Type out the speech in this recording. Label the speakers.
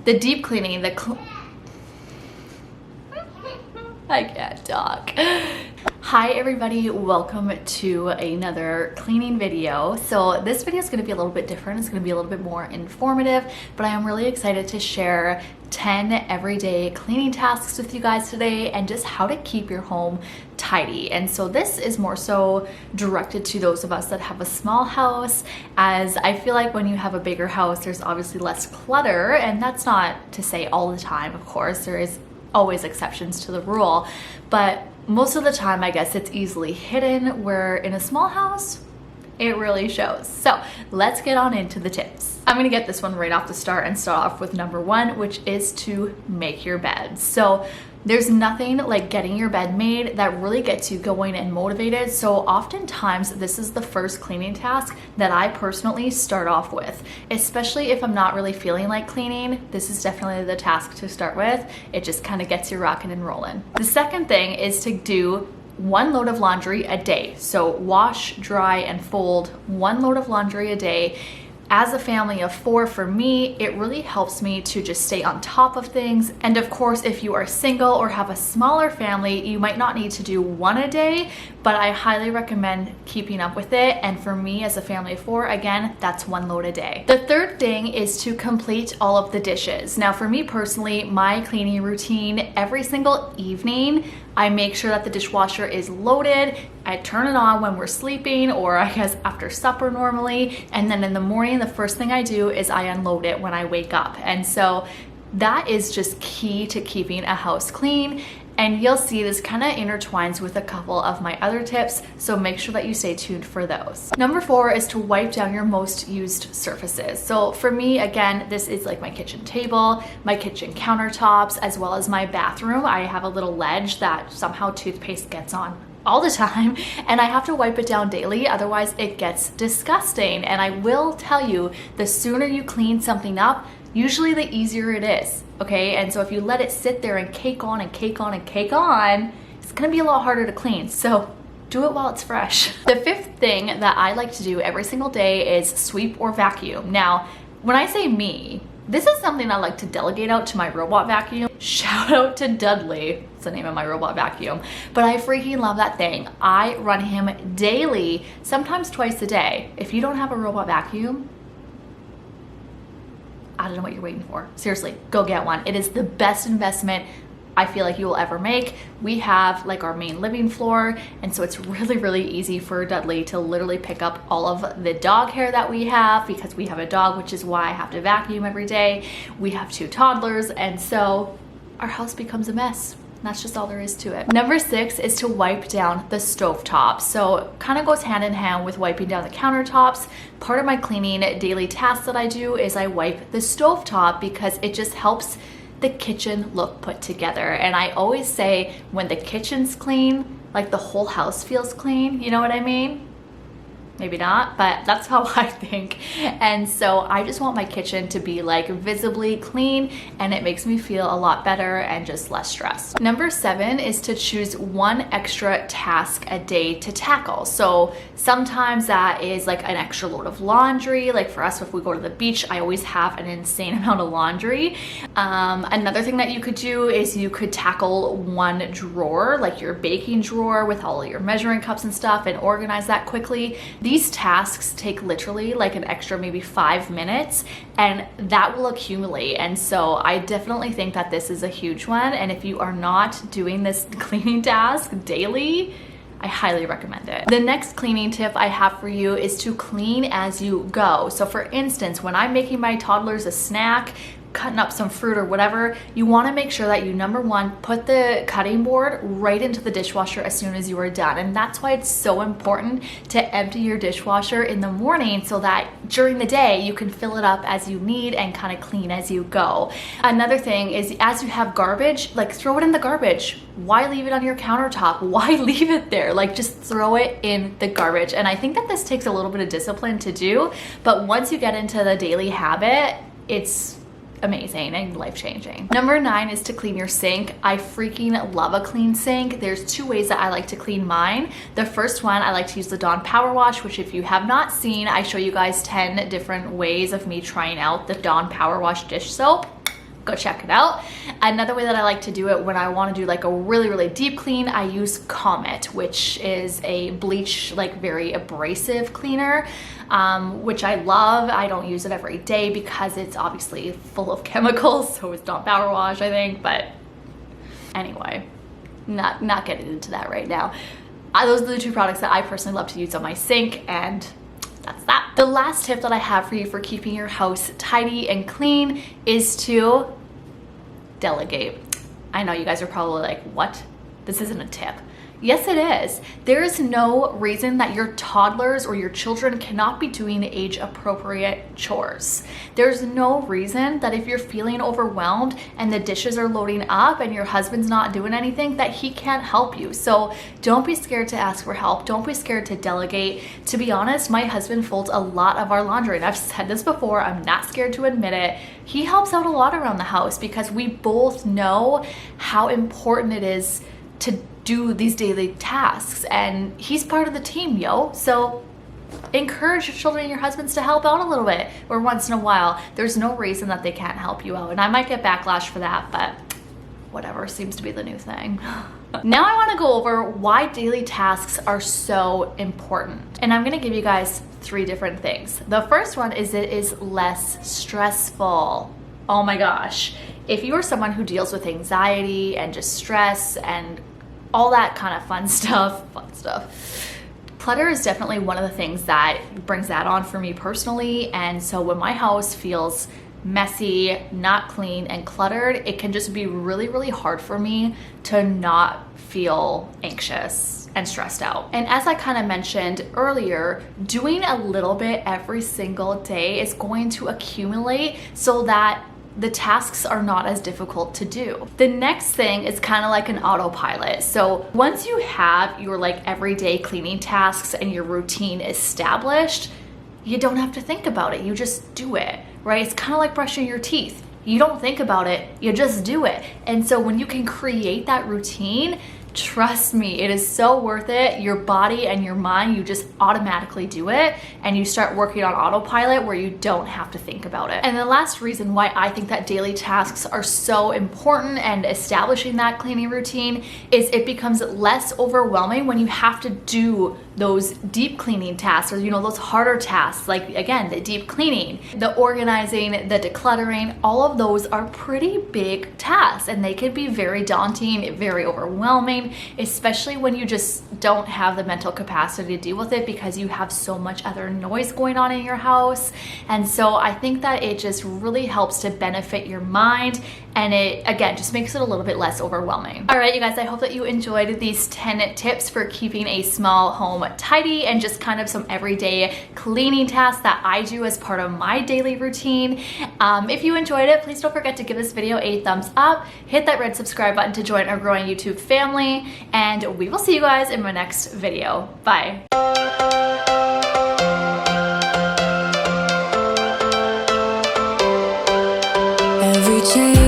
Speaker 1: The deep cleaning, I can't talk. Hi everybody, welcome to another cleaning video. So this video is going to be a little bit different. It's going to be a little bit more informative, but I am really excited to share 10 everyday cleaning tasks with you guys today and just how to keep your home tidy. And so this is more so directed to those of us that have a small house, as I feel like when you have a bigger house, there's obviously less clutter, and that's not to say all the time, of course. There is always exceptions to the rule, but most of the time I guess it's easily hidden, where in a small house it really shows. So let's get on into the tips. I'm gonna get this one right off the start and start off with number one, which is to make your bed. So there's nothing like getting your bed made that really gets you going and motivated. So oftentimes this is the first cleaning task that I personally start off with, especially if I'm not really feeling like cleaning. This is definitely the task to start with. It just kind of gets you rocking and rolling. The second thing is to do one load of laundry a day. So wash, dry, and fold one load of laundry a day. As a family of 4, for me, it really helps me to just stay on top of things. And of course, if you are single or have a smaller family, you might not need to do one a day, but I highly recommend keeping up with it. And for me, as a family of 4, again, that's one load a day. The third thing is to complete all of the dishes. Now, for me personally, my cleaning routine every single evening, I make sure that the dishwasher is loaded. I turn it on when we're sleeping, or I guess after supper normally. And then in the morning, the first thing I do is I unload it when I wake up. And so that is just key to keeping a house clean. And you'll see this kind of intertwines with a couple of my other tips, so make sure that you stay tuned for those. Number 4 is to wipe down your most used surfaces. So for me, again, this is like my kitchen table, my kitchen countertops, as well as my bathroom. I have a little ledge that somehow toothpaste gets on all the time, and I have to wipe it down daily, otherwise it gets disgusting. And I will tell you, the sooner you clean something up, usually the easier it is, okay? And so if you let it sit there and cake on and cake on and cake on, it's gonna be a lot harder to clean. So do it while it's fresh. The fifth thing that I like to do every single day is sweep or vacuum. Now, when I say me, this is something I like to delegate out to my robot vacuum. Shout out to Dudley, it's the name of my robot vacuum. But I freaking love that thing. I run him daily, sometimes twice a day. If you don't have a robot vacuum, I don't know what you're waiting for. Seriously, go get one. It is the best investment I feel like you will ever make. We have like our main living floor, and so it's really, really easy for Dudley to literally pick up all of the dog hair that we have, because we have a dog, which is why I have to vacuum every day. We have 2 toddlers, and so our house becomes a mess. That's just all there is to it. Number 6 is to wipe down the stovetop. So kind of goes hand in hand with wiping down the countertops. Part of my cleaning daily task that I do is I wipe the stovetop, because it just helps the kitchen look put together. And I always say, when the kitchen's clean, like the whole house feels clean. You know what I mean? Maybe not, but that's how I think. And so I just want my kitchen to be like visibly clean, and it makes me feel a lot better and just less stressed. Number 7 is to choose one extra task a day to tackle. So sometimes that is like an extra load of laundry. Like for us, if we go to the beach, I always have an insane amount of laundry. Another thing that you could do is you could tackle one drawer, like your baking drawer with all of your measuring cups and stuff, and organize that quickly. These tasks take literally like an extra maybe 5 minutes, and that will accumulate. And so I definitely think that this is a huge one. And if you are not doing this cleaning task daily, I highly recommend it. The next cleaning tip I have for you is to clean as you go. So for instance, when I'm making my toddlers a snack, cutting up some fruit or whatever, you want to make sure that you, number 1, put the cutting board right into the dishwasher as soon as you are done. And that's why it's so important to empty your dishwasher in the morning, so that during the day you can fill it up as you need and kind of clean as you go. Another thing is, as you have garbage, like throw it in the garbage. Why leave it on your countertop? Why leave it there? Like just throw it in the garbage. And I think that this takes a little bit of discipline to do, but once you get into the daily habit, it's amazing and life-changing. Number 9 is to clean your sink. I freaking love a clean sink. There's 2 ways that I like to clean mine. The first one, I like to use the Dawn POWERWASH, which if you have not seen, I show you guys 10 different ways of me trying out the Dawn POWERWASH dish soap. go check it out. Another way that I like to do it when I want to do like a really, really deep clean, I use Comet, which is a bleach, like very abrasive cleaner, which I love. I don't use it every day because it's obviously full of chemicals, so it's not power wash, I think, but anyway, not getting into that right now. Those are the two products that I personally love to use on my sink, and that's that. The last tip that I have for you for keeping your house tidy and clean is to delegate. I know you guys are probably like, what? This isn't a tip. Yes, it is. There is no reason that your toddlers or your children cannot be doing age-appropriate chores. There's no reason that if you're feeling overwhelmed and the dishes are loading up and your husband's not doing anything, that he can't help you. So don't be scared to ask for help. Don't be scared to delegate. To be honest, my husband folds a lot of our laundry, and I've said this before, I'm not scared to admit it. He helps out a lot around the house because we both know how important it is to do these daily tasks, and he's part of the team, yo. So encourage your children and your husbands to help out a little bit or once in a while. There's no reason that they can't help you out, and I might get backlash for that, but whatever, seems to be the new thing. Now I want to go over why daily tasks are so important, and I'm going to give you guys 3 different things. The first one is it is less stressful. Oh my gosh, if you are someone who deals with anxiety and just stress and all that kind of fun stuff, clutter is definitely one of the things that brings that on for me personally. And so when my house feels messy, not clean, and cluttered, it can just be really, really hard for me to not feel anxious and stressed out. And as I kind of mentioned earlier, doing a little bit every single day is going to accumulate so that the tasks are not as difficult to do. The next thing is kind of like an autopilot. So once you have your like everyday cleaning tasks and your routine established, you don't have to think about it. You just do it, right? It's kind of like brushing your teeth. You don't think about it, you just do it. And so when you can create that routine, trust me, it is so worth it. Your body and your mind, you just automatically do it, and you start working on autopilot where you don't have to think about it. And the last reason why I think that daily tasks are so important and establishing that cleaning routine is it becomes less overwhelming when you have to do those deep cleaning tasks, or those harder tasks, like again, the deep cleaning, the organizing, the decluttering. All of those are pretty big tasks, and they can be very daunting, very overwhelming, especially when you just don't have the mental capacity to deal with it because you have so much other noise going on in your house. And so I think that it just really helps to benefit your mind, and it again just makes it a little bit less overwhelming. All right, you guys, I hope that you enjoyed these 10 tips for keeping a small home tidy and just kind of some everyday cleaning tasks that I do as part of my daily routine. If you enjoyed it, please don't forget to give this video a thumbs up, hit that red subscribe button to join our growing YouTube family, and we will see you guys in my next video. Bye.
Speaker 2: Every change